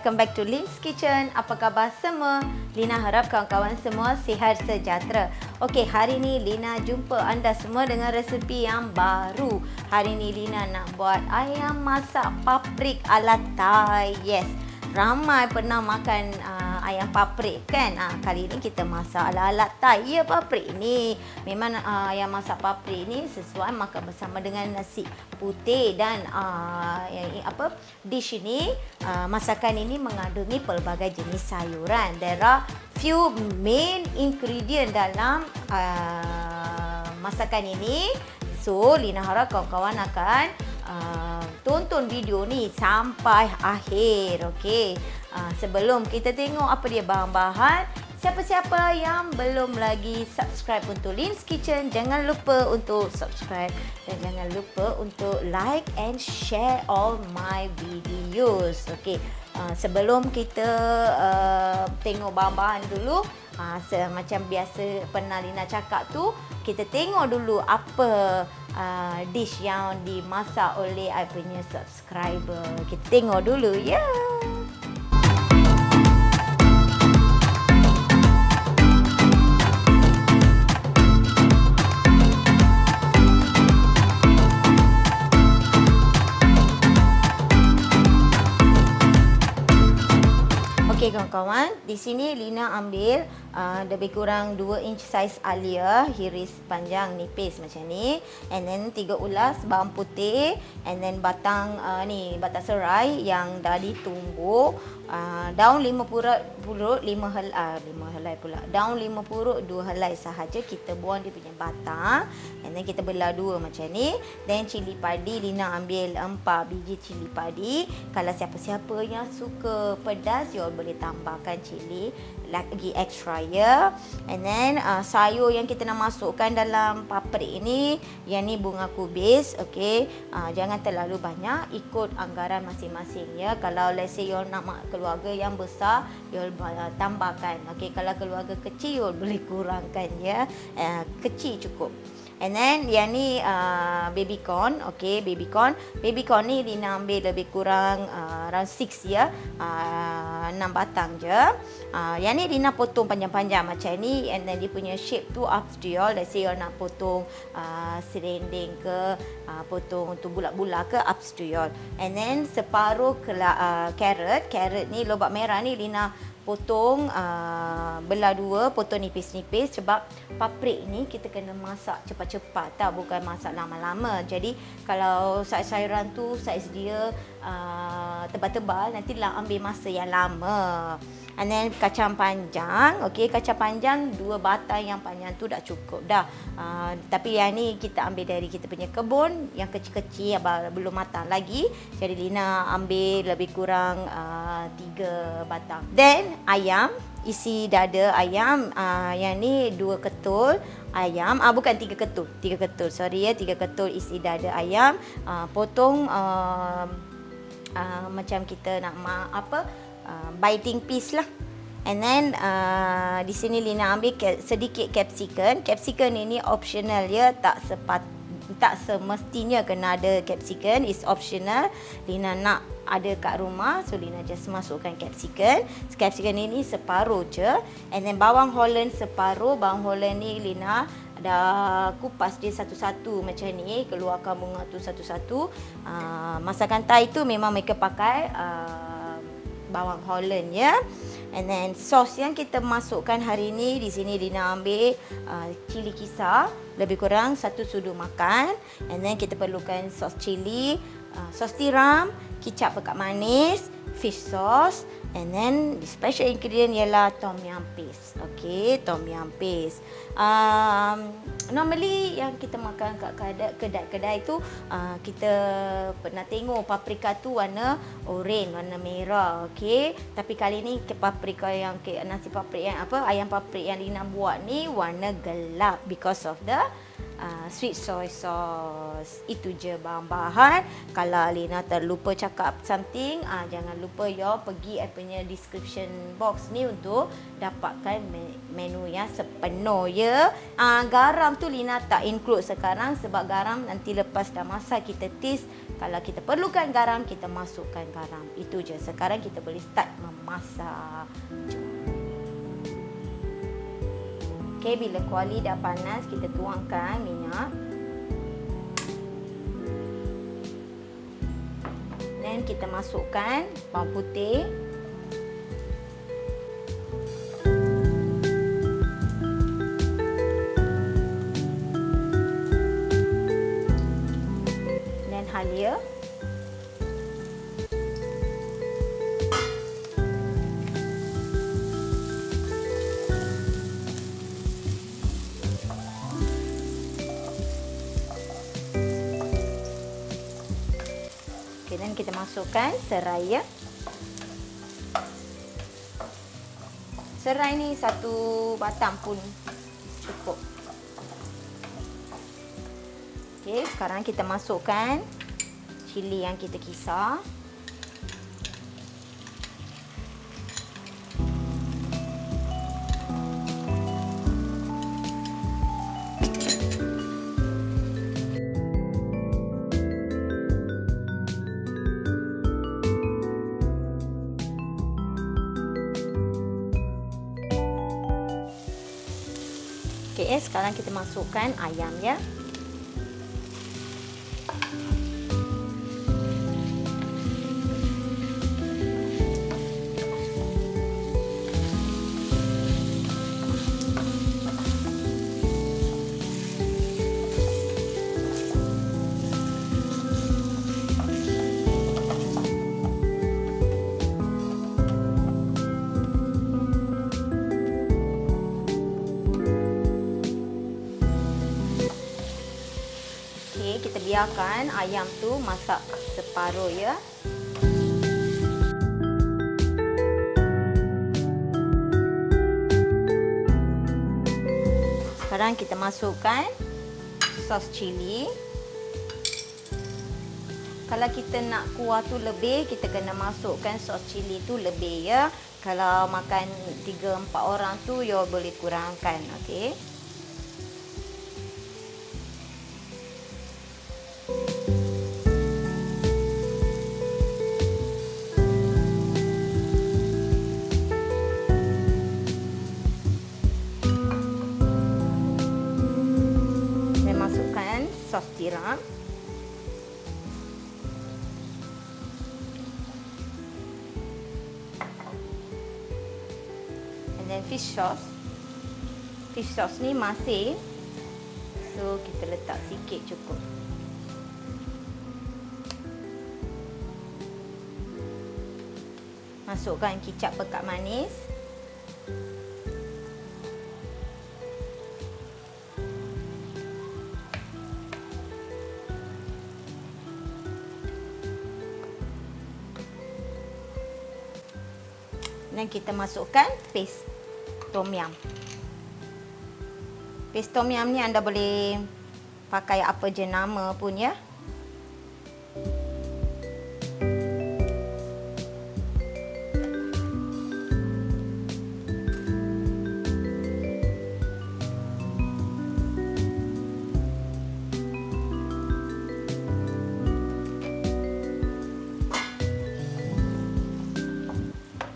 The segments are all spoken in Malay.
welcome back to Lynn's Kitchen. Apa khabar semua? Lina harap kawan-kawan semua sihat sejahtera. Okey, hari ni Lina jumpa anda semua dengan resepi yang baru. Hari ni Lina nak buat ayam masak paprik ala Thai. Yes, ramai pernah makan ayam paprik kan? Kali ni kita masak ala-ala Thai. Ya, paprik ni memang ayam masak paprik ni sesuai makan bersama dengan nasi putih dan dish ini, masakan ini mengandungi pelbagai jenis sayuran. There are few main ingredient dalam masakan ini. So, Lina harap kawan-kawan akan tonton video ni sampai akhir. Okey. Sebelum kita tengok apa dia bahan-bahan, siapa-siapa yang belum lagi subscribe untuk Lynn's Kitchen, jangan lupa untuk subscribe dan jangan lupa untuk like and share all my videos. Okey. Sebelum kita tengok bahan-bahan dulu, macam biasa pernah Lina cakap tu, kita tengok dulu apa dish yang dimasak oleh I punya subscriber. Kita tengok dulu ya. Okey kawan-kawan, di sini Lina ambil lebih kurang 2 inch saiz alia, hiris panjang nipis macam ni, and then 3 ulas bawang putih, and then batang batang serai yang dah ditumbuk, daun 5 purut 5 helai pula. Daun 5 purut 2 helai sahaja, kita buang dia punya batang, and then kita belah dua macam ni. Then cili padi, Lina ambil 4 biji cili padi. Kalau siapa-siapa yang suka pedas, you boleh tambahkan cili lagi extra ya. And then sayur yang kita nak masukkan dalam paprik ini, yang ni bunga kubis. Okey, jangan terlalu banyak, ikut anggaran masing-masing ya. Kalau let's say you nak keluarga yang besar, you tambahkan. Okey, kalau keluarga kecil you boleh kurangkan ya. Kecil cukup. And then yang ni baby corn. Okey, baby corn. Baby corn ni Lina ambil lebih kurang around 6 ya. 6 batang je. Yang ni Lina potong panjang-panjang macam ni, and then dia punya shape tu up to you. Let's say you nak potong serending ke, potong untuk bulat-bulat ke, up to you. And then separuh carrot. Carrot ni lobak merah ni Lina potong belah dua, potong nipis-nipis, sebab paprik ni kita kena masak cepat-cepat tau, bukan masak lama-lama. Jadi kalau sayuran tu saiz dia tebal-tebal, nantilah ambil masa yang lama. And then kacang panjang. Okey, kacang panjang 2 batang yang panjang tu dah cukup dah. Tapi yang ni kita ambil dari kita punya kebun, yang kecil-kecil yang belum matang lagi. Jadi Lina ambil lebih kurang 3 batang. Then ayam, isi dada ayam, yang ni 2 ketul ayam, bukan 3 ketul. 3 ketul, sorry ya, 3 ketul isi dada ayam. Potong macam kita nak biting piece lah. And then di sini Lina ambil sedikit capsicum. Capsicum ini optional ya, tak semestinya kena ada capsicum, is optional. Lina nak ada kat rumah, so Lina just masukkan capsicum. Capsicum ini separuh je. And then bawang Holland separuh. Bawang Holland ni Lina dah kupas dia satu-satu macam ni, keluarkan bunga tu satu-satu. Masakan Thai tu memang mereka pakai bawang Holland ya. And then sos yang kita masukkan hari ni, di sini Lina ambil cili kisar lebih kurang 1 sudu makan. And then kita perlukan sos cili, sos tiram, kicap pekat manis, fish sauce, and then the special ingredient ialah tom yum paste. Okey, tom yum paste. Normally yang kita makan kat kedai-kedai tu, kita pernah tengok paprika tu warna oren, warna merah. Okey, tapi kali ni paprika yang nasi paprik yang ayam paprik yang Lina buat ni warna gelap because of the sweet soy sauce. Itu je bahan-bahan. Kalau Lina terlupa cakap something, jangan lupa pergi punya description box ni untuk dapatkan menu yang sepenuh ya. Garam tu Lina tak include sekarang sebab garam nanti lepas dah masak kita taste. Kalau kita perlukan garam, kita masukkan garam. Itu je. Sekarang kita boleh start memasak. Okey, bila kuali dah panas, kita tuangkan minyak. Dan kita masukkan bawang putih. Dan halia. Dan kita masukkan serai ya. Serai ni satu batang pun cukup. Okey, sekarang kita masukkan cili yang kita kisar. Okey, sekarang kita masukkan ayam ya. Kita biarkan ayam tu masak separuh ya. Sekarang kita masukkan sos cili. Kalau kita nak kuah tu lebih, kita kena masukkan sos cili tu lebih ya. Kalau makan 3-4 orang tu, you boleh kurangkan, okey. Sos tiram. And then fish sauce. Fish sauce ni masin. So kita letak sikit cukup. Masukkan kicap pekat manis. Dan kita masukkan paste tom yum. Paste tom yum ni anda boleh pakai apa je nama pun ya.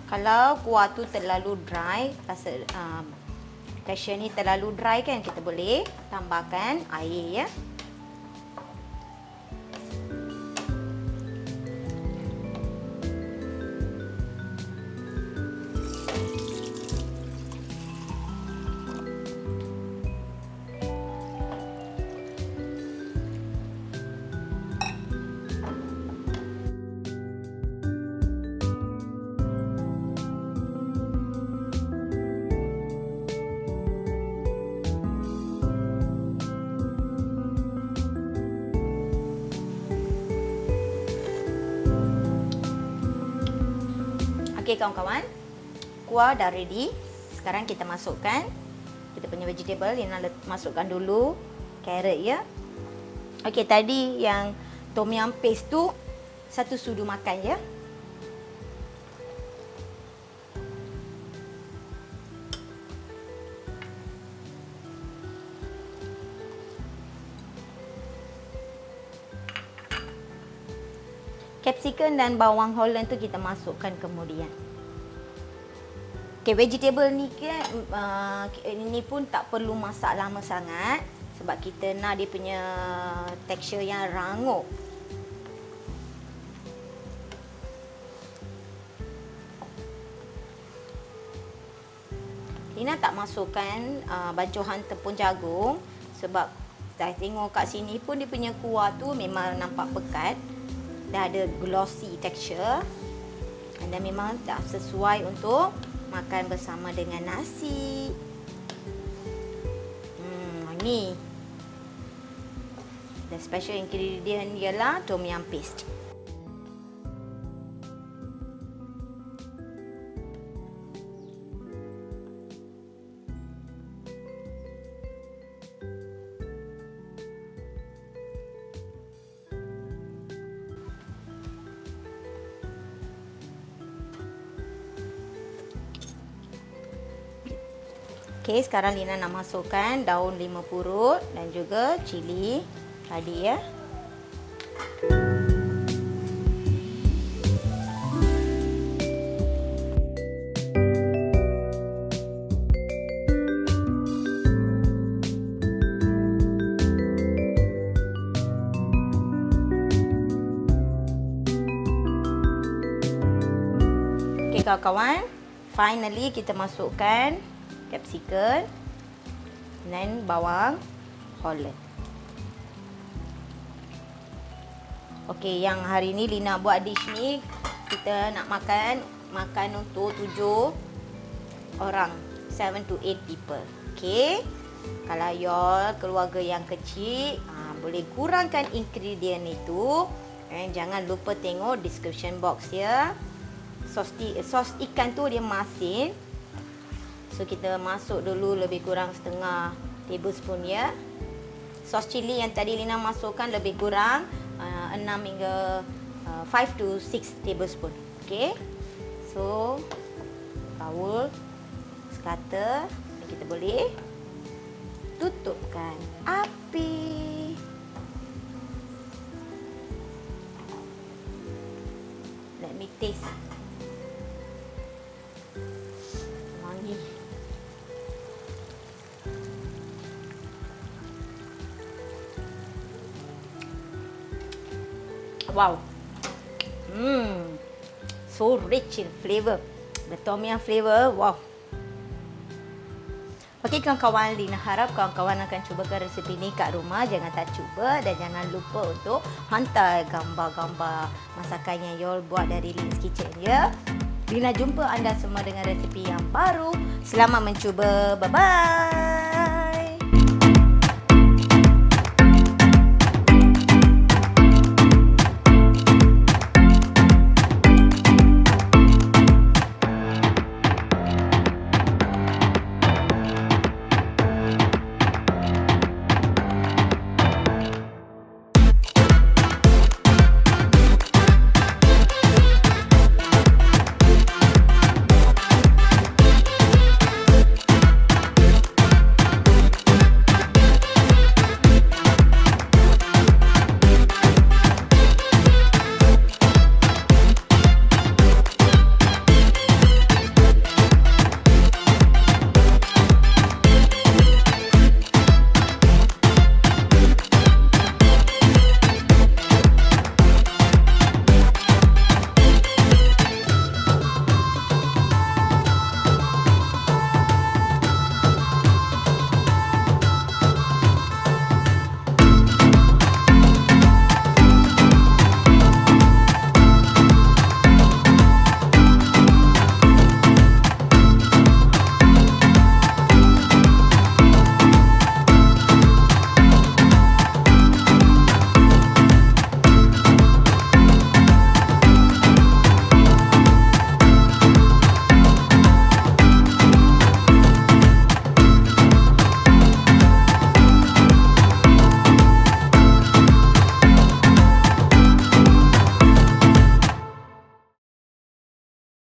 Kalau kuah tu terlalu dry, rasa tekstur ni terlalu dry kan, kita boleh tambahkan air ya. Okey kawan-kawan, kuah dah ready. Sekarang kita masukkan kita punya vegetable. Lina masukkan dulu carrot ya. Okey, tadi yang tom yum paste tu 1 sudu makan ya. Capsicum dan bawang Holland tu kita masukkan kemudian. Okay, vegetable ni ini pun tak perlu masak lama sangat sebab kita nak dia punya tekstur yang rangup. Lina tak masukkan bancuhan tepung jagung sebab saya tengok kat sini pun dia punya kuah tu memang nampak pekat. Dah ada glossy texture dan memang dah sesuai untuk makan bersama dengan nasi. Ni the special ingredient ialah tom yum paste. Okey, sekarang Lina nak masukkan daun 5 purut dan juga cili tadi ya. Okey kawan-kawan, finally kita masukkan capsicum dan bawang Holland. Okey, yang hari ni Lina buat dish ni kita nak makan untuk 7 orang, 7 to 8 people. Okey. Kalau y'all keluarga yang kecil, boleh kurangkan ingredient itu dan jangan lupa tengok description box ya. Sos ikan tu dia masin. So kita masuk dulu lebih kurang setengah tablespoon ya. Sos cili yang tadi Lina masukkan lebih kurang 6 hingga 5 to 6 tablespoon. Okey. So baul sekata dan kita boleh tutupkan api. Let me taste. Wangi. Wow. So rich in flavor. The tom yum flavor. Wow. Okey kawan-kawan, Lina harap kawan-kawan akan cubakan resepi ni kat rumah. Jangan tak cuba dan jangan lupa untuk hantar gambar-gambar masakan yang y'all buat dari Lin's Kitchen ya. Lina jumpa anda semua dengan resepi yang baru. Selamat mencuba. Bye-bye.